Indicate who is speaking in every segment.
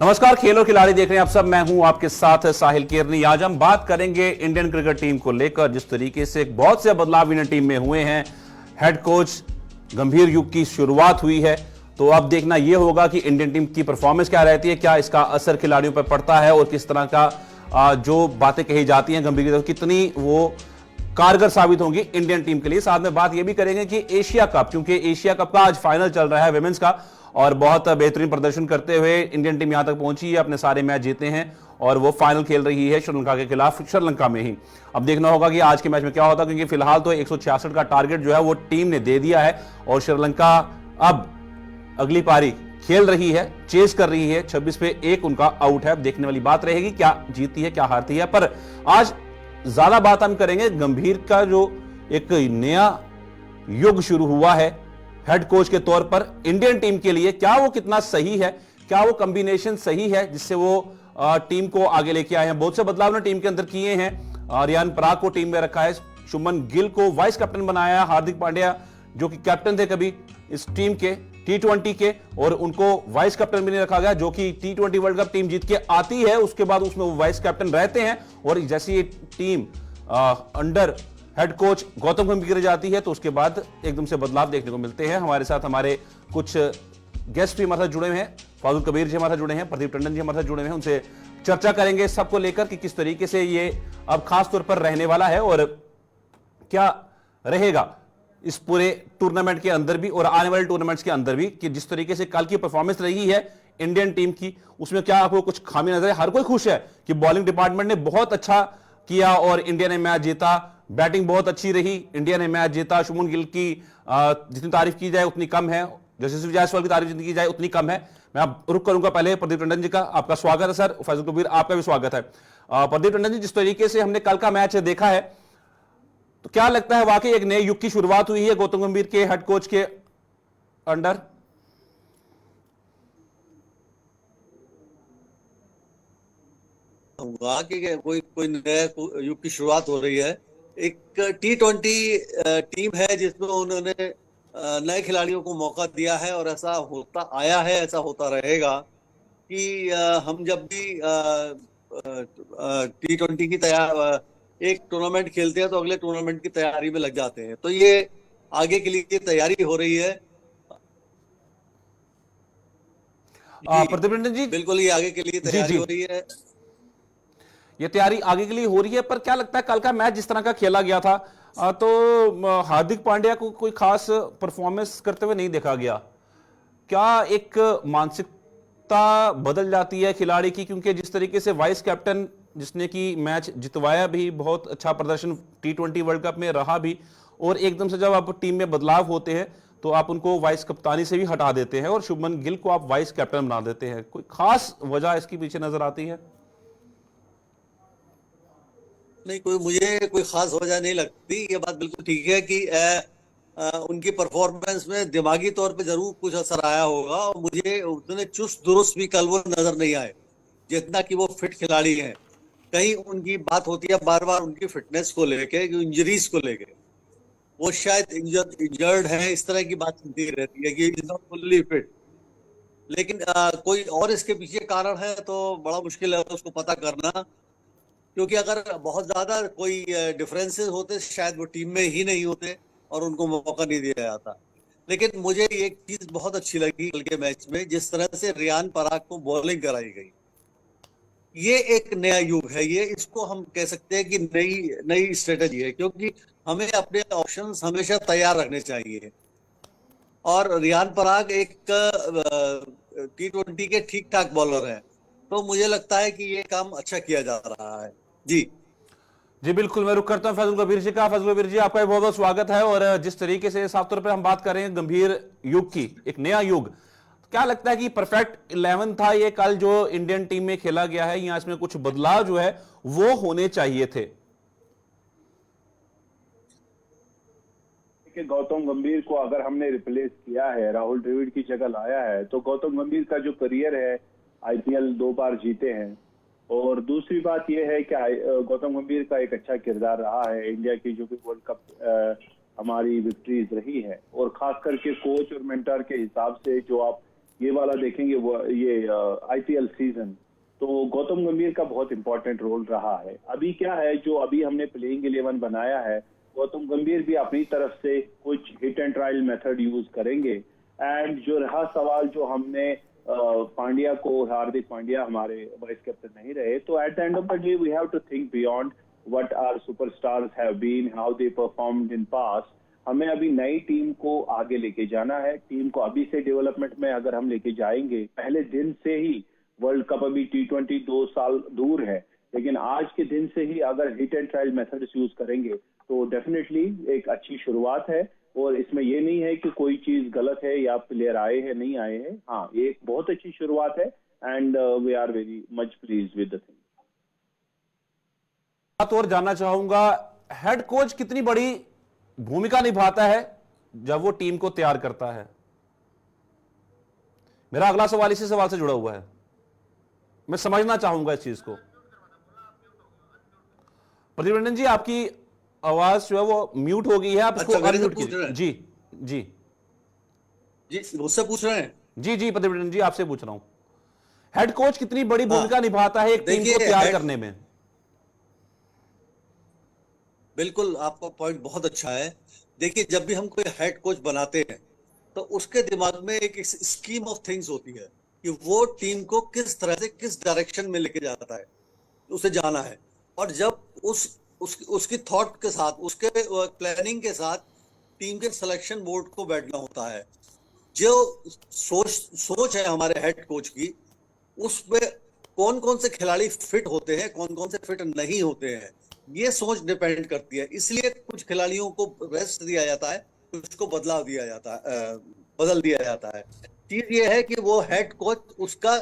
Speaker 1: नमस्कार, खेल और खिलाड़ी देख रहे हैं आप सब। मैं हूं आपके साथ साहिल केरनी। आज हम बात करेंगे इंडियन क्रिकेट टीम को लेकर, जिस तरीके से बहुत से बदलाव इंडियन टीम में हुए हैं। हेड कोच गंभीर युग की शुरुआत हुई है, तो अब देखना यह होगा कि इंडियन टीम की परफॉर्मेंस क्या रहती है, क्या इसका असर खिलाड़ियों पर पड़ता है और किस तरह का जो बातें कही जाती हैं गंभीर की, कितनी वो कारगर साबित होंगी इंडियन टीम के लिए। साथ में बात यह भी करेंगे कि एशिया कप, क्योंकि एशिया कप का आज फाइनल चल रहा है विमेंस का, और बहुत बेहतरीन प्रदर्शन करते हुए इंडियन टीम यहां तक पहुंची है, अपने सारे मैच जीते हैं और वो फाइनल खेल रही है श्रीलंका के खिलाफ, श्रीलंका में ही। अब देखना होगा कि आज के मैच में क्या होता है, क्योंकि फिलहाल तो 166 का टारगेट जो है वो टीम ने दे दिया है और श्रीलंका अब अगली पारी खेल रही है, चेस कर रही है। 26 पे 1 उनका आउट है। अब देखने वाली बात रहेगी क्या जीतती है क्या हारती है। पर आज ज्यादा बात हम करेंगे गंभीर का, जो एक नया युग शुरू हुआ है हेड कोच के तौर पर इंडियन टीम के लिए। क्या वो कितना सही है, क्या वो कॉम्बिनेशन सही है जिससे वो टीम को आगे लेके आए हैं। बहुत से बदलाव ने टीम के अंदर किए हैं। रियान पराग को टीम में रखा है, शुभमन गिल को वाइस कैप्टन बनाया, हार्दिक पांड्या जो कि कैप्टन थे कभी इस टीम के T20 के, और उनको वाइस कैप्टन भी नहीं रखा गया, जो कि T20 वर्ल्ड कप टीम जीत के आती है उसके बाद उसमें वो वाइस कैप्टन रहते हैं। और जैसे ये team under head coach Gautam गंभीर गिर जाती है तो उसके बाद एकदम से बदलाव देखने को मिलते हैं। हमारे साथ हमारे कुछ गेस्ट भी हमारे साथ जुड़े हुए हैं। फाजुल कबीर जी हमारे साथ जुड़े हैं, प्रदीप टंडन जी हमारे साथ जुड़े हुए हैं। उनसे चर्चा करेंगे सबको लेकर कि किस तरीके से ये अब खास तौर पर रहने वाला है और क्या रहेगा इस पूरे टूर्नामेंट के अंदर भी और आने वाले टूर्नामेंट्स के अंदर भी, कि जिस तरीके से कल की परफॉर्मेंस रही है इंडियन टीम की, उसमें क्या आपको कुछ खामी नजर है। हर कोई खुश है कि बॉलिंग डिपार्टमेंट ने बहुत अच्छा किया और इंडिया ने मैच जीता। बैटिंग बहुत अच्छी रही, इंडिया ने मैच जीता। शुभमन गिल की जितनी तारीफ की जाए उतनी कम है, यशस्वी जायसवाल की तारीफ जितनी की जाए उतनी कम है। मैं अब रुक करूंगा पहले प्रदीप टंडन जी का। आपका स्वागत है सर। फैजल कबीर आपका भी स्वागत है। प्रदीप टंडन जी, जिस तरीके से हमने कल का मैच देखा है, तो क्या लगता है वाकई एक नए युग की शुरुआत हुई है गौतम गंभीर के हेड कोच के अंडर?
Speaker 2: वाकई कोई कोई नया युग की शुरुआत हो रही है। एक T20 टीम है जिसमें उन्होंने नए खिलाड़ियों को मौका दिया है और ऐसा होता आया है, ऐसा होता रहेगा कि हम जब भी T20 की एक टूर्नामेंट खेलते हैं तो अगले टूर्नामेंट की तैयारी में लग जाते हैं। तो ये आगे के लिए तैयारी हो रही है। जी
Speaker 1: प्रदीप टंडन जी।
Speaker 2: बिल्कुल, ये आगे के लिए
Speaker 1: जी
Speaker 2: तैयारी
Speaker 1: जी,
Speaker 2: हो रही है।
Speaker 1: ये तैयारी आगे के लिए हो रही है। पर क्या लगता है कल का मैच जिस तरह का खेला गया था, तो हार्दिक पांड्या को कोई खास परफॉर्मेंस करते हुए नहीं देखा गया। क्या एक मानसिकता बदल जाती है खिलाड़ी की, क्योंकि जिस तरीके से वाइस कैप्टन जिसने कि मैच जितवाया भी, बहुत अच्छा प्रदर्शन T20 वर्ल्ड कप में रहा भी, और एकदम से जब आप टीम में बदलाव होते हैं तो आप उनको वाइस कप्तानी से भी हटा देते हैं और शुभमन गिल को आप वाइस कैप्टन बना देते हैं। कोई खास वजह इसके पीछे नजर आती है?
Speaker 2: नहीं, मुझे कोई खास वजह नहीं लगती। ये बात बिल्कुल ठीक है कि उनकी परफॉर्मेंस में दिमागी तौर पे जरूर कुछ असर आया होगा और मुझे उतने चुस्त दुरुस्त भी कल वो नजर नहीं आए जितना कि वो फिट खिलाड़ी हैं। कहीं उनकी बात होती है बार बार उनकी फिटनेस को लेके, इंजरीज को लेके, वो शायद इंजर्ड है, इस तरह की बात सुनती रहती है कि इज नॉट फुल्ली फिट। लेकिन कोई और इसके पीछे कारण है तो बड़ा मुश्किल है उसको पता करना, क्योंकि अगर बहुत ज्यादा कोई डिफरेंसेस होते शायद वो टीम में ही नहीं होते और उनको मौका नहीं दिया जाता। लेकिन मुझे एक चीज बहुत अच्छी लगी कल के मैच में, जिस तरह से रियान पराग को बॉलिंग कराई गई। ये एक नया युग है, ये इसको हम कह सकते हैं कि नई नई स्ट्रेटेजी है, क्योंकि हमें अपने ऑप्शंस हमेशा तैयार रखने चाहिए। और रियान पराग एक T20 के ठीक ठाक बॉलर है, तो मुझे लगता है कि ये काम अच्छा किया जा रहा है। जी
Speaker 1: जी बिल्कुल, मैं रुक करता हूं फैजल कबीर जी का। फैजल कबीर जी, आपका बहुत बहुत स्वागत है। और जिस तरीके से साफ तौर पर हम बात कर रहे हैं गंभीर युग की, एक नया युग, क्या लगता है कि परफेक्ट 11 था ये कल जो इंडियन टीम में खेला गया है, या इसमें कुछ बदलाव जो है वो होने चाहिए थे?
Speaker 3: कि गौतम गंभीर को अगर हमने रिप्लेस किया है, राहुल द्रविड़ की जगह लाया है, तो गौतम गंभीर का जो करियर है, IPL 2 बार जीते हैं। और दूसरी बात यह है कि गौतम गंभीर का एक अच्छा किरदार रहा है इंडिया की जो भी वर्ल्ड कप हमारी विक्ट्रीज रही है। और खास करके कोच और मेंटर के हिसाब से जो आप ये वाला देखेंगे वो ये आईपीएल सीजन, तो गौतम गंभीर का बहुत इंपॉर्टेंट रोल रहा है। अभी क्या है, जो अभी हमने प्लेइंग 11 बनाया है, गौतम गंभीर भी अपनी तरफ से कुछ hit and trial method use करेंगे। एंड जो रहा सवाल जो हमने पांड्या को, हार्दिक पांड्या हमारे वाइस कैप्टन नहीं रहे, तो at the end of the day we have to think beyond what our superstars have been, how they performed in past. हमें अभी नई टीम को आगे लेके जाना है। टीम को अभी से डेवलपमेंट में अगर हम लेके जाएंगे, पहले दिन से ही वर्ल्ड कप अभी T20 2 साल दूर है, लेकिन आज के दिन से ही अगर hit and trial methods use करेंगे तो डेफिनेटली एक अच्छी शुरुआत है। और इसमें ये नहीं है कि कोई चीज गलत है या प्लेयर आए हैं नहीं आए हैं, हाँ ये एक बहुत अच्छी शुरुआत है and we are very much please with the thing.
Speaker 1: बात और जानना चाहूंगा, हेड कोच कितनी बड़ी भूमिका निभाता है जब वो टीम को तैयार करता है? मेरा अगला सवाल इसी सवाल से जुड़ा हुआ है, मैं समझना चाहूंगा इस चीज को। प्रदीप रंजन जी, आपकी आवाज जो है वो म्यूट हो गई है, आप इसको अनम्यूट कीजिए। जी जी
Speaker 2: जी, मुझसे पूछ रहे हैं?
Speaker 1: जी जी प्रदीप रंजन जी, आपसे पूछ रहा हूं, हेड कोच कितनी बड़ी भूमिका निभाता है एक टीम को तैयार करने में?
Speaker 2: बिल्कुल, आपका पॉइंट बहुत अच्छा है। देखिए, जब भी हम कोई हेड कोच बनाते हैं तो उसके दिमाग में एक स्कीम ऑफ थिंग्स होती है कि वो टीम को किस तरह से किस डायरेक्शन में लेके जाता है, उसे जाना है। और जब उसकी थॉट के साथ, उसके प्लानिंग के साथ टीम के सिलेक्शन बोर्ड को बैठना होता है। जो सोच है हमारे हेड कोच की, उसमें कौन कौन से खिलाड़ी फिट होते हैं, कौन कौन से फिट नहीं होते हैं, ये सोच डिपेंड करती है। इसलिए कुछ खिलाड़ियों को रेस्ट दिया जाता है, कुछ को बदल दिया जाता है। चीज ये है कि वो हेड कोच, उसका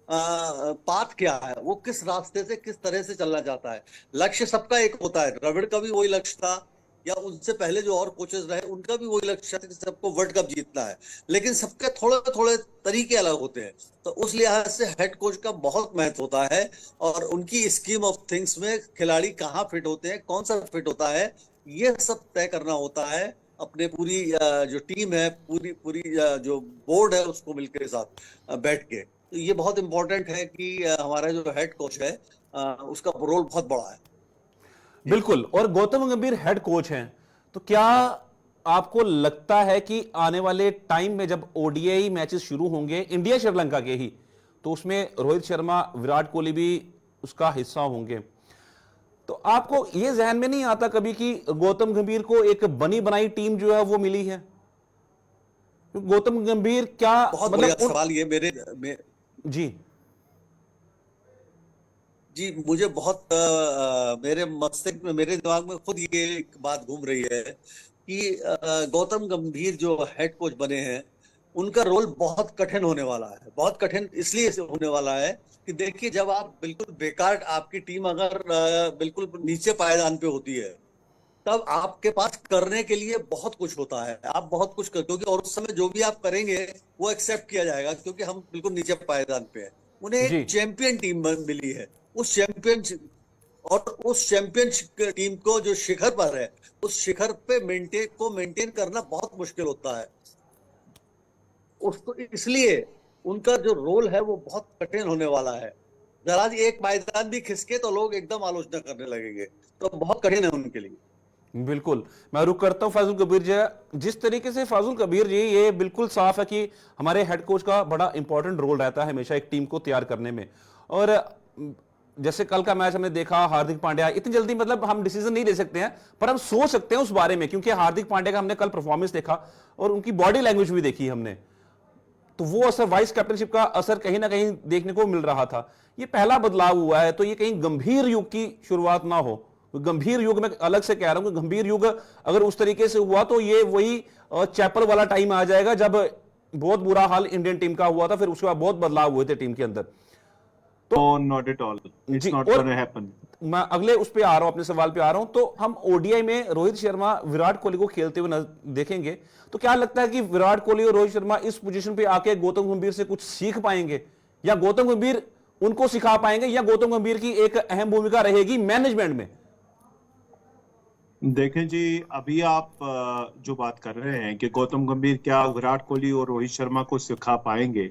Speaker 2: पाथ क्या है, वो किस रास्ते से किस तरह से चलना चाहता है। लक्ष्य सबका एक होता है, द्रविड़ का भी वही लक्ष्य था, या उनसे पहले जो और कोचेस रहे उनका भी वही लक्ष्य था कि सबको वर्ल्ड कप जीतना है, लेकिन सबके थोड़े थोड़े तरीके अलग होते हैं। तो उस लिहाज से हेड कोच का बहुत महत्व होता है, और उनकी स्कीम ऑफ थिंग्स में खिलाड़ी कहाँ फिट होते हैं, कौन सा फिट होता है, ये सब तय करना होता है अपने पूरी जो टीम है, पूरी जो बोर्ड है, उसको मिलकर साथ बैठ के। तो ये बहुत इंपॉर्टेंट है कि हमारा जो हेड कोच है उसका रोल बहुत बड़ा है।
Speaker 1: बिल्कुल। और गौतम गंभीर हेड कोच हैं, तो क्या आपको लगता है कि आने वाले टाइम में जब ओडीआई मैचेस शुरू होंगे इंडिया श्रीलंका के ही, तो उसमें रोहित शर्मा, विराट कोहली भी उसका हिस्सा होंगे, तो आपको यह जहन में नहीं आता कभी कि गौतम गंभीर को एक बनी बनाई टीम जो है वो मिली है? गौतम गंभीर क्या,
Speaker 2: बहुत बढ़िया सवाल ये
Speaker 1: जी
Speaker 2: जी, मुझे बहुत मेरे मस्तिष्क में, मेरे दिमाग में खुद ये एक बात घूम रही है कि गौतम गंभीर जो हेड कोच बने हैं, उनका रोल बहुत कठिन होने वाला है। बहुत कठिन इसलिए होने वाला है कि देखिए, जब आप बिल्कुल बेकार, आपकी टीम अगर बिल्कुल नीचे पायदान पे होती है, तब आपके पास करने के लिए बहुत कुछ होता है, आप बहुत कुछ क्योंकि और उस समय जो भी आप करेंगे वो एक्सेप्ट किया जाएगा, क्योंकि हम बिल्कुल नीचे पायदान पे हैं। उन्हें एक चैंपियन टीम मिली है, उस चैंपियन टीम को जो शिखर पर है, उस शिखर पे मेंटेन करना बहुत मुश्किल होता है उसको। इसलिए उनका जो रोल है वो बहुत कठिन होने वाला है। जरा एक मैदान भी खिसके तो लोग एकदम आलोचना करने लगेंगे, तो बहुत कठिन है उनके लिए।
Speaker 1: बिल्कुल, मैं रुक करता हूं फाजुल कबीर जी। जिस तरीके से फाजुल कबीर जी, ये बिल्कुल साफ है कि हमारे हेड कोच का बड़ा इंपॉर्टेंट रोल रहता है हमेशा एक टीम को तैयार करने में। और जैसे कल का मैच हमने देखा, हार्दिक पांड्या, इतनी जल्दी मतलब हम डिसीजन नहीं ले सकते हैं, पर हम सोच सकते हैं उस बारे में, क्योंकि हार्दिक पांड्या का हमने कल परफॉर्मेंस देखा और उनकी बॉडी लैंग्वेज भी देखी हमने, तो वो असर, वाइस कैप्टनशिप का असर कहीं ना कहीं देखने को मिल रहा था। ये पहला बदलाव हुआ है, तो ये कहीं गंभीर युग की शुरुआत ना हो। गंभीर युग में अलग से कह रहा हूं कि गंभीर युग अगर उस तरीके से हुआ तो ये वही चैपल वाला टाइम आ जाएगा जब बहुत बुरा हाल इंडियन टीम का हुआ था, फिर उसके बाद बहुत बदलाव हुए थे टीम के अंदर।
Speaker 3: तो not at all, it's not gonna happen.
Speaker 1: मैं अगले उस पे आ रहा हूं, अपने सवाल पे आ रहा हूं। तो हम ओडीआई में रोहित शर्मा, विराट कोहली को खेलते हुए देखेंगे, तो क्या लगता है कि विराट कोहली और रोहित शर्मा इस पोजीशन पे आके गौतम गंभीर से कुछ सीख पाएंगे, या गौतम गंभीर उनको सिखा पाएंगे, या गौतम गंभीर की एक अहम भूमिका रहेगी मैनेजमेंट में?
Speaker 3: देखें जी, अभी आप जो बात कर रहे हैं कि गौतम गंभीर क्या विराट कोहली और रोहित शर्मा को सिखा पाएंगे,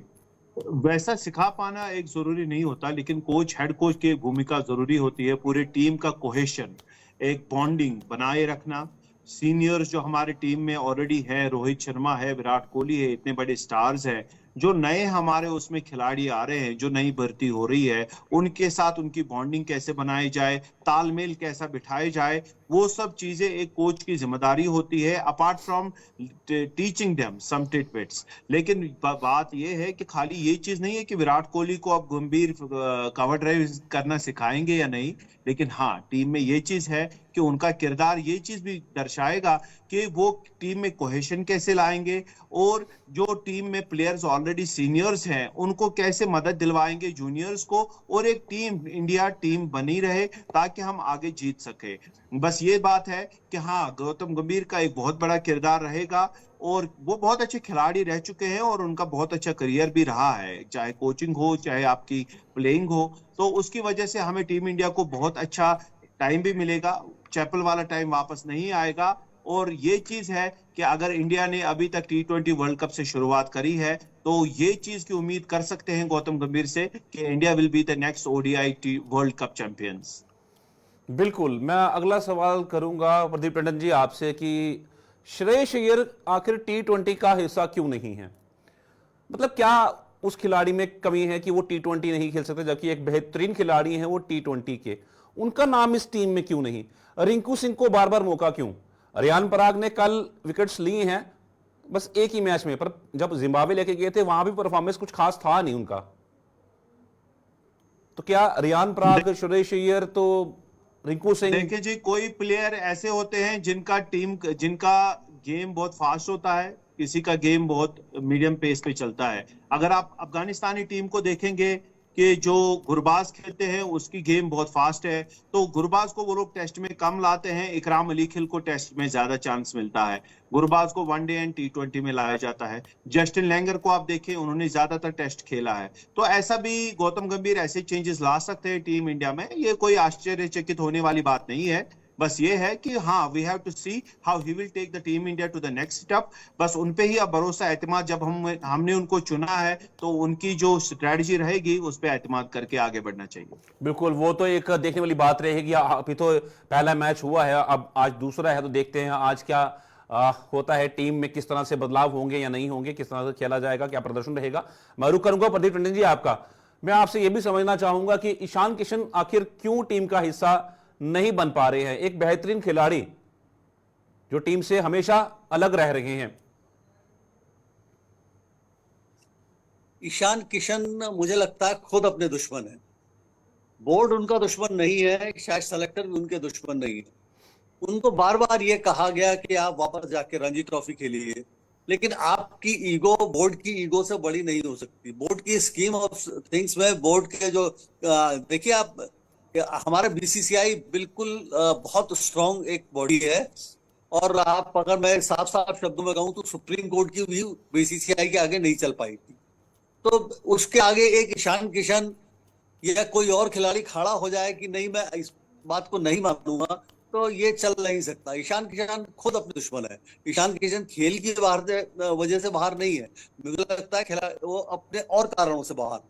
Speaker 4: वैसा सिखा पाना एक जरूरी नहीं होता, लेकिन कोच, हेड कोच की भूमिका जरूरी होती है। पूरे टीम का कोहेशन, एक बॉन्डिंग बनाए रखना। सीनियर्स जो हमारे टीम में ऑलरेडी है, रोहित शर्मा है, विराट कोहली है, इतने बड़े स्टार्स हैं, जो नए हमारे उसमें खिलाड़ी आ रहे हैं, जो नई भर्ती हो रही है, उनके साथ उनकी बॉन्डिंग कैसे बनाई जाए, तालमेल कैसा बिठाए जाए, वो सब चीजें एक कोच की जिम्मेदारी होती है, apart from teaching them some titbits. लेकिन बात ये है कि खाली ये चीज नहीं है कि विराट कोहली को अब गंभीर कवर ड्राइव करना सिखाएंगे या नहीं, लेकिन हाँ, टीम में ये चीज है कि उनका किरदार ये चीज भी दर्शाएगा कि वो टीम में कोहेशन कैसे लाएंगे, और जो टीम में प्लेयर्स ऑलरेडी सीनियर्स हैं उनको कैसे मदद दिलवाएंगे जूनियर्स को, और एक टीम, इंडिया टीम बनी रहे ताकि हम आगे जीत सके। बस ये बात है कि हाँ, गौतम गंभीर का एक बहुत बड़ा किरदार रहेगा, और वो बहुत अच्छे खिलाड़ी रह चुके हैं और उनका बहुत अच्छा करियर भी रहा है, चाहे कोचिंग हो चाहे आपकी प्लेइंग हो। तो उसकी वजह से हमें टीम इंडिया को बहुत अच्छा टाइम भी मिलेगा, चैपल वाला टाइम वापस नहीं आएगा। और ये चीज है कि अगर इंडिया ने अभी तक T20 वर्ल्ड कप से शुरुआत करी है, तो ये चीज की उम्मीद कर सकते हैं गौतम गंभीर से कि India will be the next ODI world cup champions.
Speaker 1: बिल्कुल, मैं अगला सवाल करूंगा प्रदीप टंडन जी आपसे कि श्रेयस अय्यर आखिर T20 का हिस्सा क्यों नहीं है? मतलब क्या उस खिलाड़ी में कमी है कि वो T20 नहीं खेल सकते, जबकि एक बेहतरीन खिलाड़ी हैं वो T20 के, उनका नाम इस टीम में क्यों नहीं? रिंकू सिंह को बार बार मौका क्यों? रियान पराग ने कल विकेट्स ली हैं बस एक ही मैच में, पर जब जिम्बाब्वे लेके गए थे वहां भी परफॉर्मेंस कुछ खास था नहीं उनका। तो क्या रियान पराग, श्रेयस अय्यर, तो रिंकू सिंह?
Speaker 4: देखिए जी, कोई प्लेयर ऐसे होते हैं जिनका गेम बहुत फास्ट होता है, किसी का गेम बहुत मीडियम पेस पे चलता है। अगर आप अफगानिस्तानी टीम को देखेंगे कि जो गुरबाज खेलते हैं उसकी गेम बहुत फास्ट है, तो गुरबाज को वो लोग टेस्ट में कम लाते हैं, इकराम अली खिल को टेस्ट में ज्यादा चांस मिलता है। गुरबाज को वनडे एंड T20 में लाया जाता है। जस्टिन लैंगर को आप देखें, उन्होंने ज्यादातर टेस्ट खेला है। तो ऐसा भी गौतम गंभीर ऐसे चेंजेस ला सकते हैं टीम इंडिया में, ये कोई आश्चर्यचकित होने वाली बात नहीं है। बस ये है कि हाँ, we have to see how he will take the team India to the next step. बस उन पे ही अब भरोसा, एतमाद, जब हमने उनको चुना है तो उनकी जो स्ट्रेटजी रहेगी उस पे एतमाद करके आगे बढ़ना चाहिए।
Speaker 1: बिल्कुल, वो तो एक देखने वाली बात रहेगी। अभी तो पहला मैच हुआ है, अब आज दूसरा है, तो देखते हैं आज क्या होता है, टीम में किस तरह से बदलाव होंगे या नहीं होंगे, किस तरह से खेला जाएगा, क्या प्रदर्शन रहेगा। मैं रुक करूंगा प्रदीप टंडन जी आपका। मैं आपसे यह भी समझना चाहूंगा कि ईशान किशन आखिर क्यों टीम का हिस्सा नहीं बन पा रहे हैं, एक बेहतरीन खिलाड़ी जो टीम से हमेशा अलग रह रहे हैं।
Speaker 2: ईशान किशन मुझे लगता है खुद अपने दुश्मन है। बोर्ड उनका दुश्मन नहीं है, शायद सेलेक्टर भी उनके दुश्मन नहीं है। उनको बार बार ये कहा गया कि आप वापस जाके रणजी ट्रॉफी खेलिए, लेकिन आपकी ईगो बोर्ड की ईगो से बड़ी नहीं हो सकती। बोर्ड की स्कीम ऑफ थिंग्स में बोर्ड के जो देखिए आप, हमारा BCCI बिल्कुल बहुत स्ट्रांग एक बॉडी है, और आप अगर मैं साफ साफ शब्दों में कहूं तो सुप्रीम कोर्ट की भी BCCI के आगे नहीं चल पाई थी। तो उसके आगे एक ईशान किशन या कोई और खिलाड़ी खड़ा हो जाए कि नहीं मैं इस बात को नहीं मानूंगा, तो ये चल नहीं सकता। ईशान किशन खुद अपने दुश्मन है। ईशान किशन खेल की वजह से बाहर नहीं है, मुझे लगता है वो अपने और कारणों से बाहर।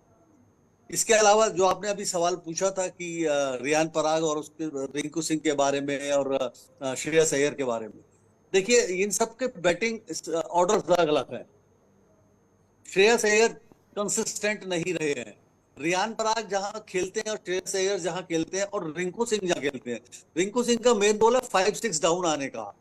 Speaker 2: इसके अलावा जो आपने अभी सवाल पूछा था कि रियान पराग और उसके रिंकू सिंह के बारे में और श्रेयस अय्यर के बारे में, देखिए इन सब के बैटिंग ऑर्डर अलग अलग है। श्रेयस अय्यर कंसिस्टेंट नहीं रहे हैं। रियान पराग जहां खेलते हैं और श्रेयस अय्यर जहां खेलते हैं और रिंकू सिंह जहां खेलते हैं, रिंकू सिंह का मेन रोल है 5-6 डाउन आने का।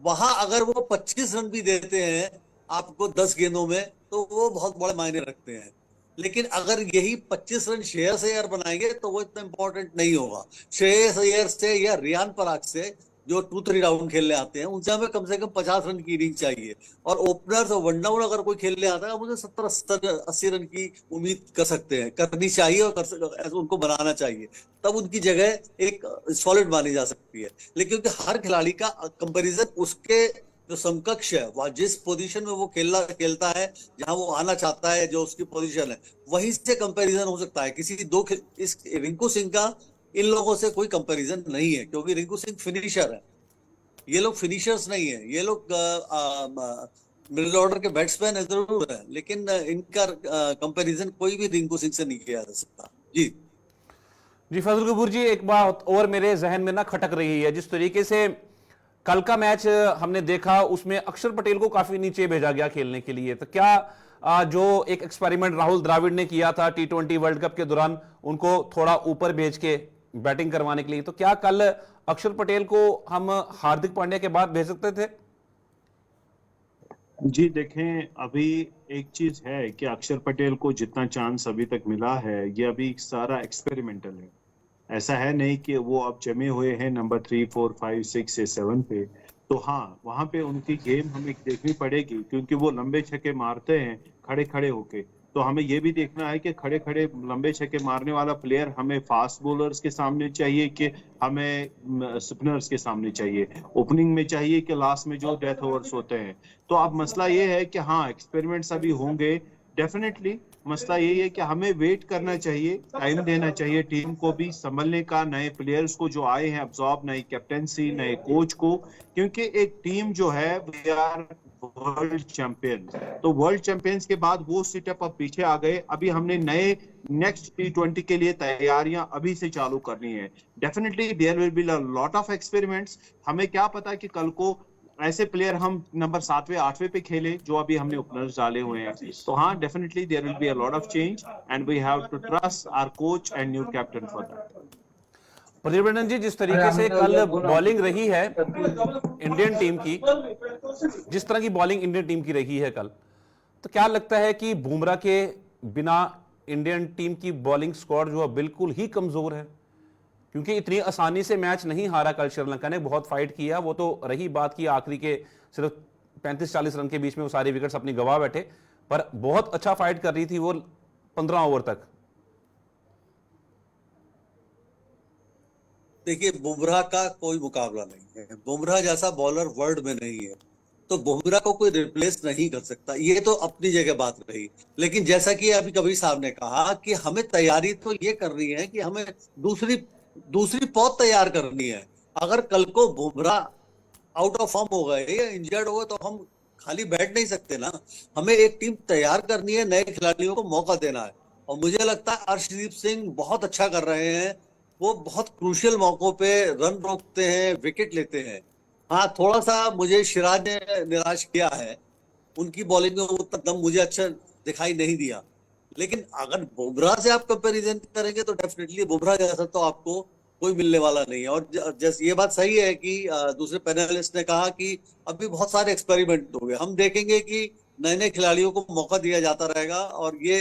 Speaker 2: वहां अगर वो 25 रन भी देते हैं आपको 10 गेंदों में, तो वो बहुत बड़े मायने रखते हैं। लेकिन अगर यही 25 रन श्रेयस अय्यर बनाएंगे तो वो इतना इंपॉर्टेंट नहीं होगा। श्रेयस अय्यर से या रियान पराग से जो 2-3 राउंड खेलने आते हैं, उनसे हमें कम से कम 50 रन की इनिंग चाहिए। और ओपनर और वन डाउन अगर कोई खेलने आता है, मुझे 70-80 रन की उम्मीद कर सकते हैं, करनी चाहिए और उनको बनाना चाहिए। तब उनकी जगह एक सॉलिड मानी जा सकती है। लेकिन क्योंकि हर खिलाड़ी का कंपेरिजन उसके जो समकक्ष है, वह जिस पोजीशन में वो खेलता है, जहां वो आना चाहता है, जो उसकी पोजीशन है, वहीं से कंपैरिजन हो सकता है। इस रिंकू सिंह का इन लोगों से कोई कंपैरिजन नहीं है, क्योंकि रिंकू सिंह फिनिशर है, ये लोग फिनिशर्स नहीं है। ये लोग मिडिल ऑर्डर के बैट्समैन है जरूर है, लेकिन इनका कंपैरिजन कोई भी रिंकू सिंह से नहीं किया जा सकता। जी
Speaker 1: जी फजल कपूर जी, एक बात और मेरे जहन में ना खटक रही है। जिस तरीके से कल का मैच हमने देखा, उसमें अक्षर पटेल को काफी नीचे भेजा गया खेलने के लिए, तो क्या जो एक एक्सपेरिमेंट राहुल द्रविड़ ने किया था T20 वर्ल्ड कप के दौरान, उनको थोड़ा ऊपर भेज के बैटिंग करवाने के लिए, तो क्या कल अक्षर पटेल को हम हार्दिक पांड्या के बाद भेज सकते थे?
Speaker 4: जी देखें, अभी एक चीज है कि अक्षर पटेल को जितना चांस अभी तक मिला है, ये अभी सारा एक्सपेरिमेंटल है। ऐसा है नहीं कि वो अब जमे हुए हैं नंबर 3, 4, 5, 6 या 7 पे। तो हाँ, वहां पे उनकी गेम हमें देखनी पड़ेगी, क्योंकि वो लंबे छक्के मारते हैं खड़े खड़े होके। तो हमें ये भी देखना है कि खड़े खड़े लंबे छक्के मारने वाला प्लेयर हमें फास्ट बॉलर्स के सामने चाहिए कि हमें स्पिनर्स के सामने चाहिए, ओपनिंग में चाहिए कि लास्ट में जो डेथ ओवर्स होते हैं। तो अब मसला ये है कि हाँ, एक्सपेरिमेंट्स अभी होंगे डेफिनेटली। मसला यही है कि हमें वेट करना चाहिए, टाइम देना चाहिए टीम को भी संभलने का, नए प्लेयर्स को जो आए हैं अब्सॉर्ब, नई कैप्टेंसी, नए कोच को, क्योंकि एक टीम जो है वी आर वर्ल्ड चैंपियंस। तो वर्ल्ड चैंपियंस के बाद वो सेटअप अब पीछे आ गए। अभी हमने नए नेक्स्ट T20 के लिए तैयारियां अभी से चालू करनी है। Definitely there will be lot of experiments. हमें क्या पता कि कल को ऐसे प्लेयर हम नंबर 7वें 8वें पे खेले जो अभी हमने ओपनर्स डाले हुए हैं। तो हाँ, definitely there will be a lot of change and we have to trust our coach and new captain for that.
Speaker 1: Pradeep Ranjan ji, जिस तरीके से कल बॉलिंग रही है इंडियन टीम की, जिस तरह की बॉलिंग इंडियन टीम की रही है कल, तो क्या लगता है कि बुमराह के बिना इंडियन टीम की बॉलिंग स्क्वाड जो है बिल्कुल ही कमजोर है? क्योंकि इतनी आसानी से मैच नहीं हारा कल श्रीलंका ने, बहुत फाइट किया। वो तो रही बात की आखिरी के सिर्फ 35-40 रन के बीच में वो सारी विकेट्स अपनी गवा बैठे, पर बहुत अच्छा फाइट कर रही थी वो 15 ओवर तक।
Speaker 2: देखिए, बुमराह का कोई मुकाबला नहीं है। बुमराह जैसा बॉलर वर्ल्ड में नहीं है, तो बुमराह को कोई रिप्लेस नहीं कर सकता। ये तो अपनी जगह बात रही, लेकिन जैसा कि अभी कबीर साहब ने कहा कि हमें तैयारी तो ये करनी है कि हमें दूसरी पौध तैयार करनी है। अगर कल को बुमराह आउट ऑफ फॉर्म हो गए या इंजर्ड हो गए तो हम खाली बैठ नहीं सकते ना। हमें एक टीम तैयार करनी है, नए खिलाड़ियों को मौका देना है। और मुझे लगता है अर्शदीप सिंह बहुत अच्छा कर रहे हैं। वो बहुत क्रूशियल मौकों पे रन रोकते हैं, विकेट लेते हैं। हाँ, थोड़ा सा मुझे सिराज ने निराश किया है। उनकी बॉलिंग में उतना दम मुझे अच्छा दिखाई नहीं दिया। लेकिन अगर बुमराह से आप कंपैरिजन करेंगे तो डेफिनेटली बुमराह जैसा तो आपको कोई मिलने वाला नहीं है। और जैसे ये बात सही है कि दूसरे पैनलिस्ट ने कहा कि अभी बहुत सारे एक्सपेरिमेंट हो गए। हम देखेंगे कि नए नए खिलाड़ियों को मौका दिया जाता रहेगा और ये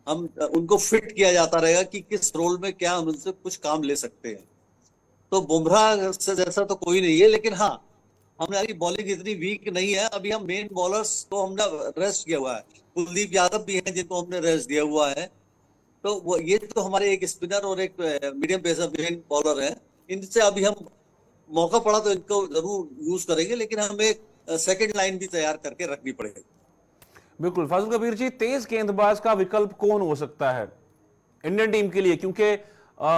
Speaker 2: हम उनको फिट किया जाता रहेगा कि किस रोल में क्या हम उनसे कुछ काम ले सकते हैं। तो बुमराह से जैसा तो कोई नहीं है, लेकिन हाँ, हमारी बॉलिंग इतनी वीक नहीं है। अभी हम मेन बॉलर्स को हमने रेस्ट किया हुआ है। कुलदीप यादव भी हैं जिनको हमने रेस्ट दिया हुआ है। तो वो ये तो हमारे एक स्पिनर और एक मीडियम पेसर मेन बॉलर है। इनसे अभी हम मौका पड़ा तो इनको जरूर यूज करेंगे, लेकिन हमें सेकंड लाइन भी तैयार करके रखनी पड़ेगी।
Speaker 1: बिल्कुल फाजिल कबीर जी, तेज गेंदबाज का विकल्प कौन हो सकता है इंडियन टीम के लिए? क्योंकि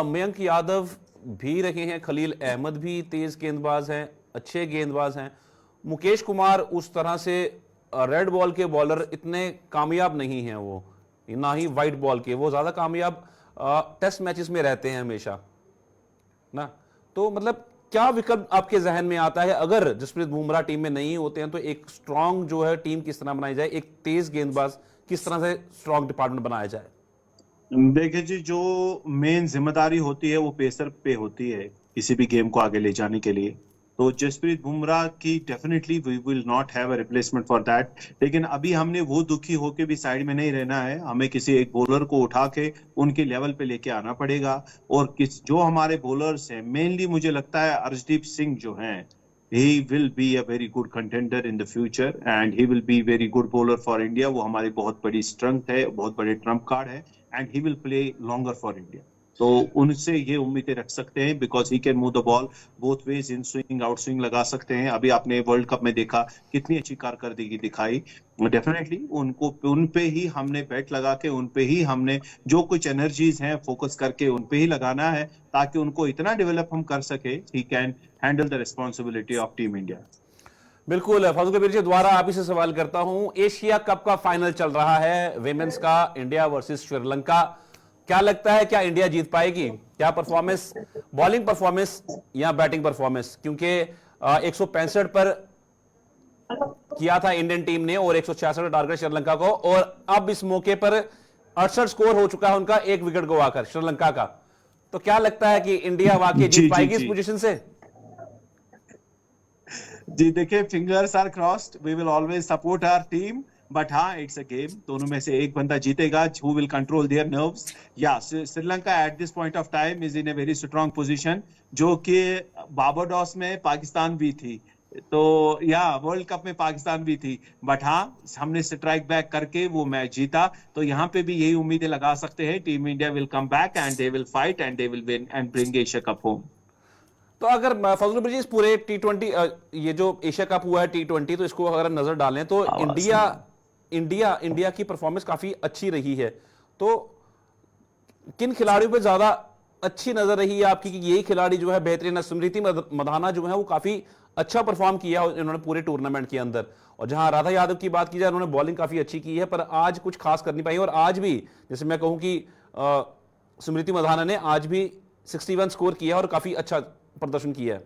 Speaker 1: मयंक यादव भी रहे हैं, खलील अहमद भी तेज गेंदबाज हैं, अच्छे गेंदबाज हैं। मुकेश कुमार उस तरह से रेड बॉल के बॉलर इतने कामयाब नहीं हैं, वो ना ही वाइट बॉल के, वो ज्यादा कामयाब टेस्ट मैचेस में रहते हैं हमेशा ना। तो मतलब क्या विकल्प आपके जहन में आता है अगर जसप्रीत बुमराह टीम में नहीं होते हैं? तो एक स्ट्रांग जो है टीम किस तरह बनाई जाए, एक तेज गेंदबाज किस तरह से स्ट्रांग डिपार्टमेंट बनाया जाए?
Speaker 4: देखिए जी, जो मेन जिम्मेदारी होती है वो पेसर पे होती है किसी भी गेम को आगे ले जाने के लिए। तो जसप्रीत बुमराह की definitely we will not have a replacement for that. लेकिन अभी हमने वो दुखी होके भी साइड में नहीं रहना है। हमें किसी एक बॉलर को उठा के उनके लेवल पे लेके आना पड़ेगा। और जो हमारे बॉलर्स हैं, मेनली मुझे लगता है अर्शदीप सिंह जो हैं, he will be a very good contender in the future and he will be very good bowler for India। वो हमारी बहुत बड़ी स्ट्रेंथ है, बहुत बड़े ट्रम्प कार्ड है and he will play longer for India। तो उनसे ये उम्मीदें रख सकते हैं because he can move the ball both ways, in swing out swing लगा सकते हैं। अभी आपने वर्ल्ड कप में देखा कितनी अच्छी कारकर्दगी दिखाई। डेफिनेटली उन पे ही हमने बैट लगा के, उन पे ही हमने जो कुछ एनर्जीज हैं फोकस करके उन पे ही लगाना है ताकि उनको इतना डेवलप हम कर सके he can handle the responsibility of team India.
Speaker 1: बिल्कुल फाजल कबीर जी, दोबारा आप ही से सवाल करता हूं। एशिया कप का फाइनल चल रहा है विमेंस का, इंडिया वर्सेस श्रीलंका। क्या लगता है, क्या इंडिया जीत पाएगी? क्या परफॉर्मेंस, बॉलिंग परफॉर्मेंस या बैटिंग परफॉर्मेंस? क्योंकि 165 पर किया था इंडियन टीम ने और 166 का टारगेट श्रीलंका को, और अब इस मौके पर 68 स्कोर हो चुका है उनका, एक विकेट गवाकर श्रीलंका का। तो क्या लगता है कि इंडिया वाकई जीत पाएगी इस पोजीशन से?
Speaker 4: जी देखिए, fingers are crossed, we will always support our team, but हाँ, इट्स अ गेम, दोनों में से एक बंदा जीतेगा, who will control their nerves. या Sri Lanka at this point of time is in a very strong position, जो कि बारबाडोस में पाकिस्तान भी थी, तो या वर्ल्ड कप में पाकिस्तान भी थी, बट हाँ, हमने स्ट्राइक बैक करके वो मैच जीता। तो यहाँ पे भी यही उम्मीदें लगा सकते हैं, team India will come back and they will fight and they will win and bring Asia cup home.
Speaker 1: तो अगर फजल कबीर जी, इस पूरे T20, ये जो एशिया कप हुआ है T20, तो इसको अगर नजर डालें तो इंडिया की परफॉर्मेंस काफी अच्छी रही है। तो किन खिलाड़ियों पे ज्यादा अच्छी नजर रही है आपकी कि यही खिलाड़ी जो है बेहतरीन? स्मृति मधाना जो है वो काफी अच्छा परफॉर्म किया इन्होंने पूरे टूर्नामेंट के अंदर, और जहां राधा यादव की बात की जाए, उन्होंने बॉलिंग काफी अच्छी की है, पर आज कुछ खास कर नहीं पाई। और आज भी जैसे मैं कहूं कि स्मृति मधाना ने आज भी 61 स्कोर किया और काफी अच्छा प्रदर्शन किया है।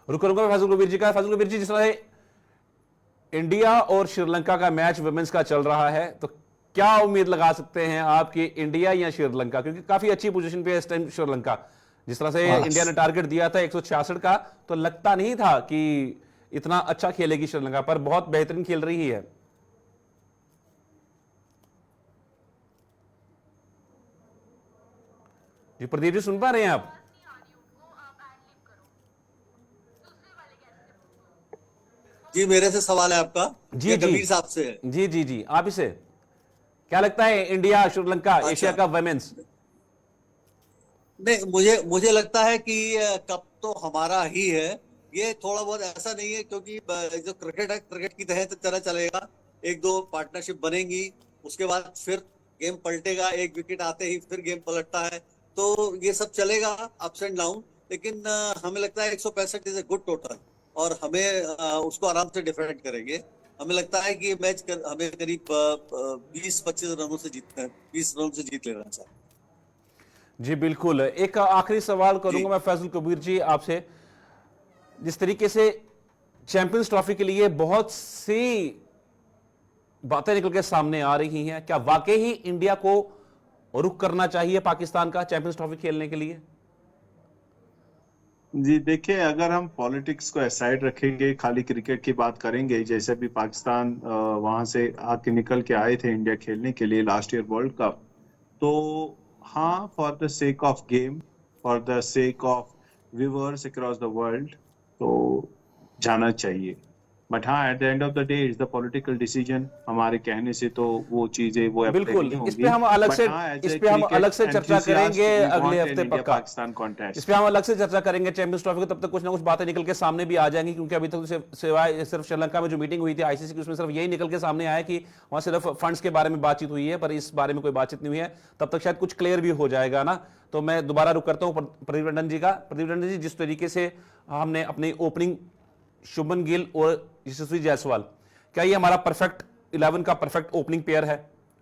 Speaker 1: रुकूंगा फैजल कबीर जी का। फैजल कबीर जी, जिस तरह इंडिया और श्रीलंका का मैच वुमेन्स का चल रहा है, तो क्या उम्मीद लगा सकते हैं आपकी, इंडिया या श्रीलंका? क्योंकि काफी अच्छी पोजीशन पे है इस टाइम श्रीलंका। जिस तरह से इंडिया ने टारगेट दिया था 166 का, तो लगता नहीं था कि इतना अच्छा खेलेगी श्रीलंका, पर बहुत बेहतरीन खेल रही है। जी प्रदीप जी, सुन पा रहे हैं आप?
Speaker 2: जी, मेरे से सवाल है आपका?
Speaker 1: जी
Speaker 2: या
Speaker 1: जी
Speaker 2: कबीर साहब से है?
Speaker 1: जी जी जी, आप इसे क्या लगता है, इंडिया श्रीलंका
Speaker 2: अच्छा।
Speaker 1: Asia cup women's?
Speaker 2: नहीं, मुझे लगता है कि कप तो हमारा ही है। ये थोड़ा बहुत ऐसा नहीं है, क्योंकि जो क्रिकेट है, क्रिकेट की तरह चलेगा। एक दो पार्टनरशिप बनेंगी, उसके बाद फिर गेम पलटेगा, एक विकेट आते ही फिर गेम पलटता है, तो ये सब चलेगा, अप्स एंड डाउन। लेकिन हमें लगता है 165 इज ए गुड टोटल, और हमें उसको आराम से डिफेंड करेंगे। हमें लगता है कि मैच हमें करीब 20-25 रनों से जीतना है, 20 रनों से जीत लेना चाहिए।
Speaker 1: जी बिल्कुल। एक आखिरी सवाल करूंगा मैं फैजल कबीर जी आपसे। जिस तरीके से चैंपियंस ट्रॉफी के लिए बहुत सी बातें निकल के सामने आ रही हैं, क्या वाकई ही इंडिया को रुख करना चाहिए पाकिस्तान का चैंपियंस ट्रॉफी खेलने के लिए?
Speaker 4: जी देखिए, अगर हम पॉलिटिक्स को असाइड रखेंगे, खाली क्रिकेट की बात करेंगे, जैसे भी पाकिस्तान वहां से आके निकल के आए थे इंडिया खेलने के लिए लास्ट ईयर वर्ल्ड कप, तो हाँ, for the sake of game, for the sake of viewers across the world, तो जाना चाहिए। बट हाँ, eight the end of the day is the political decision, हमारे कहने से तो वो चीजें वो
Speaker 1: बिल्कुल, इस पे हम अलग से चर्चा करेंगे अगले हफ्ते पक्का।
Speaker 4: पाकिस्तान कॉन्टेस्ट
Speaker 1: इस पे हम अलग से चर्चा करेंगे चैंपियंस ट्रॉफी को। तब तक कुछ ना कुछ बातें निकल के सामने भी आ जाएंगी, क्योंकि अभी तक सिवाय सिर्फ श्रीलंका में जो मीटिंग हुई थी आईसीसी की, उसमें सिर्फ यही निकल के सामने आया कि वहां सिर्फ फंड्स के बारे में बातचीत हुई है, पर इस बारे में कोई बातचीत नहीं हुई है। तब तक शायद कुछ क्लियर भी हो जाएगा ना। तो मैं दोबारा रुक करता हूं प्रदीप टंडन जी का। प्रदीप टंडन जी, जिस तरीके से हमने अपनी ओपनिंग शुभमन गिल और यशस्वी जायसवाल, क्या ये हमारा परफेक्ट 11 का परफेक्ट ओपनिंग पेयर है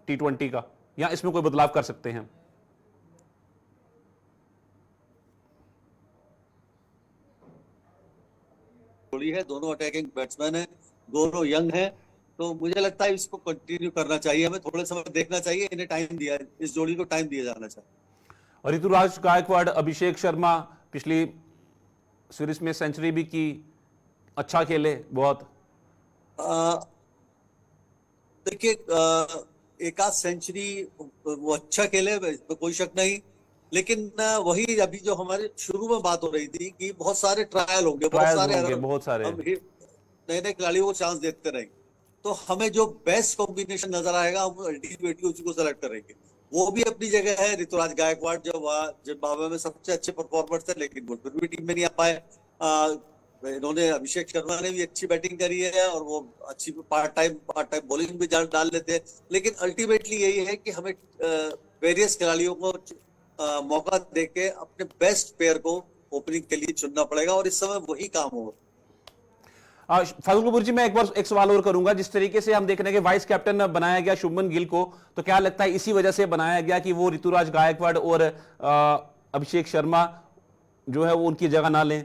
Speaker 1: T20 का, या इसमें कोई बदलाव कर सकते हैं?
Speaker 2: जोड़ी है, दोनों अटैकिंग बैट्समैन है, दोनों यंग है, तो मुझे लगता है इसको कंटिन्यू करना चाहिए। हमें थोड़े समय देखना चाहिए, इन्हें टाइम दिया, इस जोड़ी को टाइम दिया जाना चाहिए।
Speaker 1: और ऋतुराज गायकवाड़, अभिषेक शर्मा पिछली सीरीज में सेंचुरी भी की, अच्छा खेले बहुत।
Speaker 2: देखिए, एक आध सेंचुरी वो अच्छा खेले, इसमें कोई शक नहीं, लेकिन वही अभी जो हमारे शुरू में बात हो रही थी कि बहुत सारे ट्रायल होंगे, बहुत सारे नए नए खिलाड़ियों को चांस देते रहेंगे, तो हमें जो बेस्ट कॉम्बिनेशन नजर आएगा हम अल्टीमेटली उसी को सेलेक्ट करेंगे। वो भी अपनी जगह है, ऋतुराज गायकवाड़ जो जिम्बाब्वे में सबसे अच्छे परफॉर्मर थे, लेकिन वो फिर भी टीम में नहीं आ पाए। इन्होंने, अभिषेक शर्मा ने भी अच्छी बैटिंग करी है, और वो अच्छी पार्ट टाइम बॉलिंग भी डाल लेते हैं, लेकिन अल्टीमेटली यही है कि हमें वेरियस खिलाड़ियों को मौका देके अपने बेस्ट प्लेयर को ओपनिंग के लिए चुनना पड़ेगा और इस समय वही काम होगा।
Speaker 1: फारूक कपूर जी, मैं एक सवाल और करूंगा। जिस तरीके से हम देख रहे हैं कि वाइस कैप्टन बनाया गया शुभमन गिल को, तो क्या लगता है इसी वजह से बनाया गया कि वो ऋतुराज गायकवाड़ और अभिषेक शर्मा जो है वो उनकी जगह ना लें?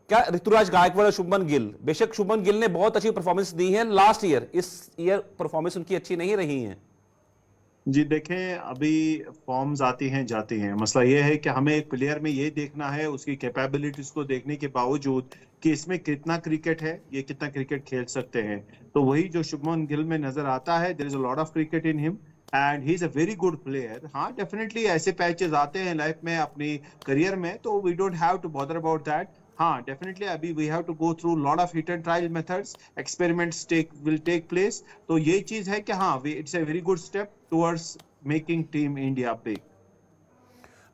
Speaker 1: क्या ऋतुराज गायकवाड़ और शुभमन गिल, बेशक शुभमन गिल ने बहुत अच्छी परफॉर्मेंस दी है लास्ट ईयर, इस ईयर परफॉर्मेंस उनकी अच्छी नहीं रही है।
Speaker 4: जी देखें, अभी फॉर्म्स आती हैं जाती हैं। मसला ये है कि हमें एक प्लेयर में ये देखना है उसकी कैपेबिलिटीज को देखने के बावजूद कि इसमें कितना क्रिकेट है, ये कितना क्रिकेट खेल सकते हैं। तो वही जो शुभमन गिल में नजर आता है, there is a lot of cricket in him and he is a very good player. हाँ, डेफिनेटली ऐसे पैचेस आते हैं लाइफ में, अपनी करियर में, तो we don't have to bother about that. हाँ, डेफिनेटली अभी we have to go through lot of hit and trial methods, experiments will take place. तो ये चीज है कि हाँ, it's a very good step towards making team India big.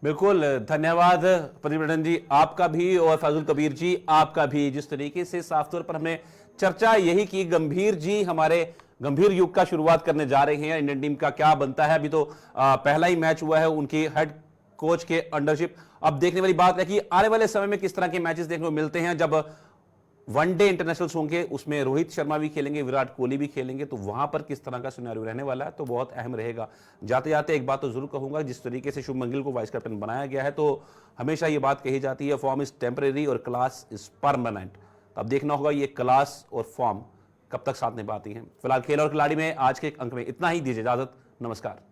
Speaker 1: बिल्कुल, धन्यवाद प्रदीप रंजन जी, आपका भी, और फैजुल कबीर जी आपका भी। जिस तरीके से साफ तौर पर हमने चर्चा यही की, गंभीर जी हमारे गंभीर युग का शुरुआत करने जा रहे हैं। इंडियन टीम का क्या बनता है, अभी तो पहला ही मैच हुआ है उनकी हेड कोच के अंडरशिप। अब देखने वाली बात है कि आने वाले समय में किस तरह के मैचेस देखने को मिलते हैं। जब वनडे इंटरनेशनल्स होंगे उसमें रोहित शर्मा भी खेलेंगे, विराट कोहली भी खेलेंगे, तो वहां पर किस तरह का सिनेरियो रहने वाला है तो बहुत अहम रहेगा। जाते जाते एक बात तो जरूर कहूंगा, जिस तरीके से शुभमन गिल को वाइस कैप्टन बनाया गया है, तो हमेशा ये बात कही जाती है फॉर्म इज टेम्परेरी और क्लास इज परमानेंट। अब देखना होगा ये क्लास और फॉर्म कब तक साथ निभाती हैं। फिलहाल खेल और खिलाड़ी में आज के अंक में इतना ही, दीजिए इजाजत, नमस्कार।